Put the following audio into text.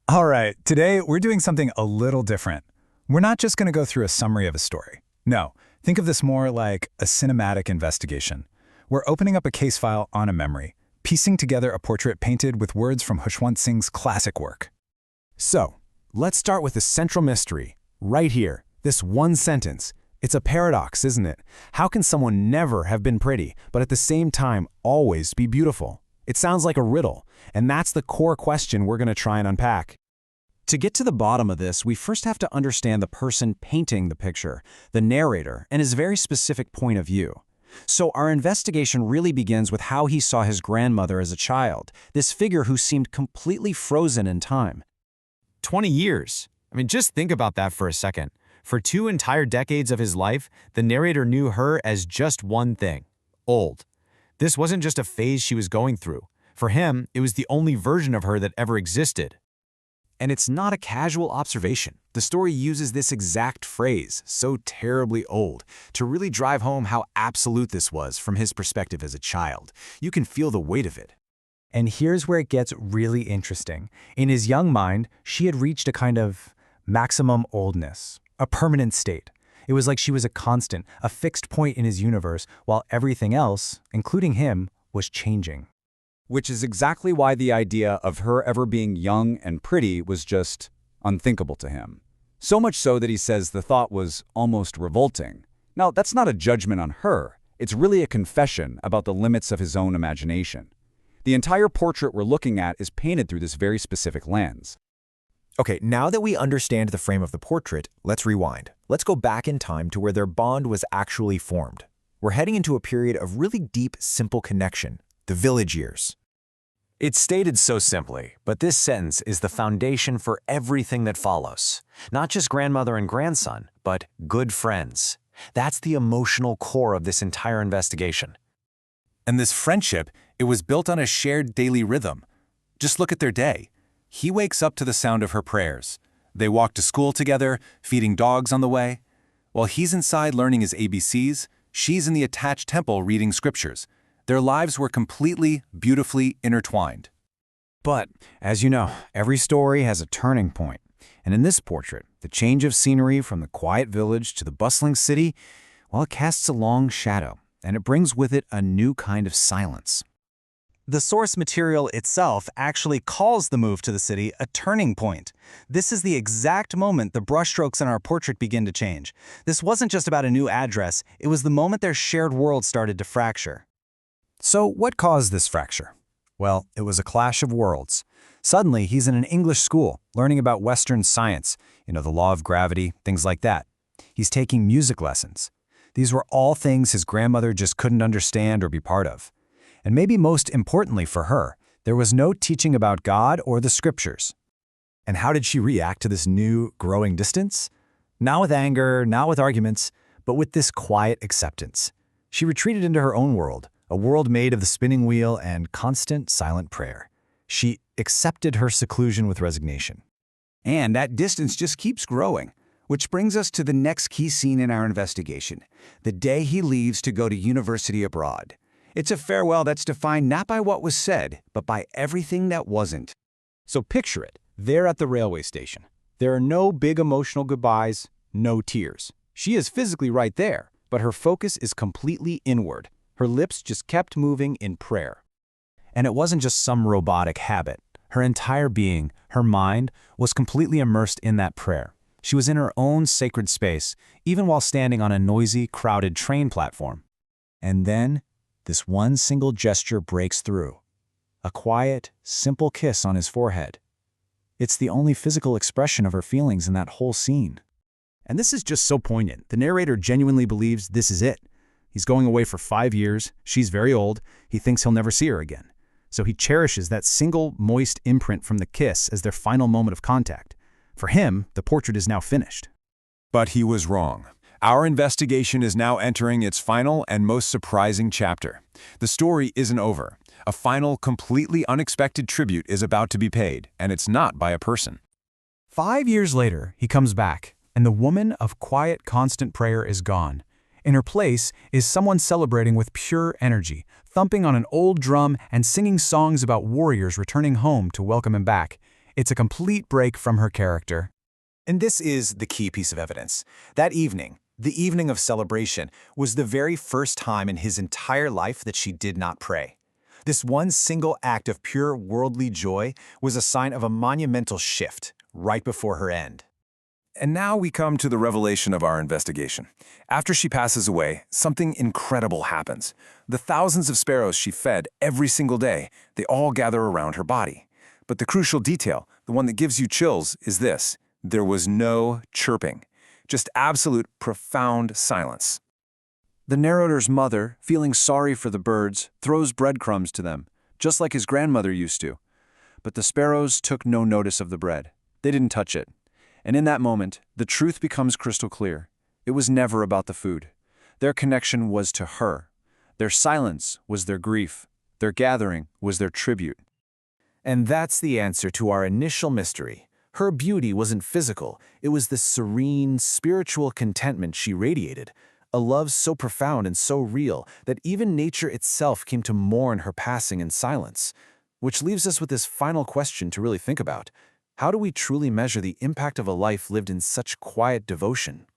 All right, today we're doing something a little different. We're not just going to go through a summary of a story. No, think of this more like a cinematic investigation. We're opening up a case file on a memory, piecing together a portrait painted with words from Khushwant Singh's classic work. So, let's start with the central mystery, right here, this one sentence. It's a paradox, isn't it? How can someone never have been pretty, but at the same time always be beautiful? It sounds like a riddle, and that's the core question we're going to try and unpack. To get to the bottom of this, we first have to understand the person painting the picture, the narrator, and his very specific point of view. So our investigation really begins with how he saw his grandmother as a child, this figure who seemed completely frozen in time. 20 years. I mean, just think about that for a second. For 2 entire decades of his life, the narrator knew her as just one thing: old. This wasn't just a phase she was going through. For him, it was the only version of her that ever existed. And it's not a casual observation. The story uses this exact phrase, "so terribly old," to really drive home how absolute this was from his perspective as a child. You can feel the weight of it. And here's where it gets really interesting. In his young mind, she had reached a kind of maximum oldness, a permanent state. It was like she was a constant, a fixed point in his universe, while everything else, including him, was changing. Which is exactly why the idea of her ever being young and pretty was just unthinkable to him. So much so that he says the thought was almost revolting. Now, that's not a judgment on her. It's really a confession about the limits of his own imagination. The entire portrait we're looking at is painted through this very specific lens. Okay, now that we understand the frame of the portrait, let's rewind. Let's go back in time to where their bond was actually formed. We're heading into a period of really deep, simple connection, the village years. It's stated so simply, but this sentence is the foundation for everything that follows. Not just grandmother and grandson, but good friends. That's the emotional core of this entire investigation. And this friendship, it was built on a shared daily rhythm. Just look at their day. He wakes up to the sound of her prayers. They walk to school together, feeding dogs on the way. While he's inside learning his ABCs, she's in the attached temple reading scriptures. Their lives were completely, beautifully intertwined. But, as you know, every story has a turning point. And in this portrait, the change of scenery from the quiet village to the bustling city, well, it casts a long shadow, and it brings with it a new kind of silence. The source material itself actually calls the move to the city a turning point. This is the exact moment the brushstrokes in our portrait begin to change. This wasn't just about a new address, it was the moment their shared world started to fracture. So what caused this fracture? Well, it was a clash of worlds. Suddenly, he's in an English school, learning about Western science, the law of gravity, things like that. He's taking music lessons. These were all things his grandmother just couldn't understand or be part of. And maybe most importantly for her, there was no teaching about God or the scriptures. And how did she react to this new, growing distance? Not with anger, not with arguments, but with this quiet acceptance. She retreated into her own world, a world made of the spinning wheel and constant, silent prayer. She accepted her seclusion with resignation. And that distance just keeps growing, which brings us to the next key scene in our investigation, the day he leaves to go to university abroad. It's a farewell that's defined not by what was said, but by everything that wasn't. So picture it, there at the railway station. There are no big emotional goodbyes, no tears. She is physically right there, but her focus is completely inward. Her lips just kept moving in prayer. And it wasn't just some robotic habit. Her entire being, her mind, was completely immersed in that prayer. She was in her own sacred space, even while standing on a noisy, crowded train platform. And then, this one single gesture breaks through. A quiet, simple kiss on his forehead. It's the only physical expression of her feelings in that whole scene. And this is just so poignant. The narrator genuinely believes this is it. He's going away for 5 years, she's very old, he thinks he'll never see her again. So he cherishes that single, moist imprint from the kiss as their final moment of contact. For him, the portrait is now finished. But he was wrong. Our investigation is now entering its final and most surprising chapter. The story isn't over. A final, completely unexpected tribute is about to be paid, and it's not by a person. 5 years later, he comes back, and the woman of quiet, constant prayer is gone. In her place is someone celebrating with pure energy, thumping on an old drum and singing songs about warriors returning home to welcome him back. It's a complete break from her character. And this is the key piece of evidence. That evening, the evening of celebration, was the very first time in his entire life that she did not pray. This one single act of pure worldly joy was a sign of a monumental shift right before her end. And now we come to the revelation of our investigation. After she passes away, something incredible happens. The thousands of sparrows she fed every single day, they all gather around her body. But the crucial detail, the one that gives you chills, is this. There was no chirping, just absolute profound silence. The narrator's mother, feeling sorry for the birds, throws breadcrumbs to them, just like his grandmother used to. But the sparrows took no notice of the bread. They didn't touch it. And in that moment, the truth becomes crystal clear. It was never about the food. Their connection was to her. Their silence was their grief. Their gathering was their tribute. And that's the answer to our initial mystery. Her beauty wasn't physical. It was the serene, spiritual contentment she radiated, a love so profound and so real that even nature itself came to mourn her passing in silence. Which leaves us with this final question to really think about. How do we truly measure the impact of a life lived in such quiet devotion,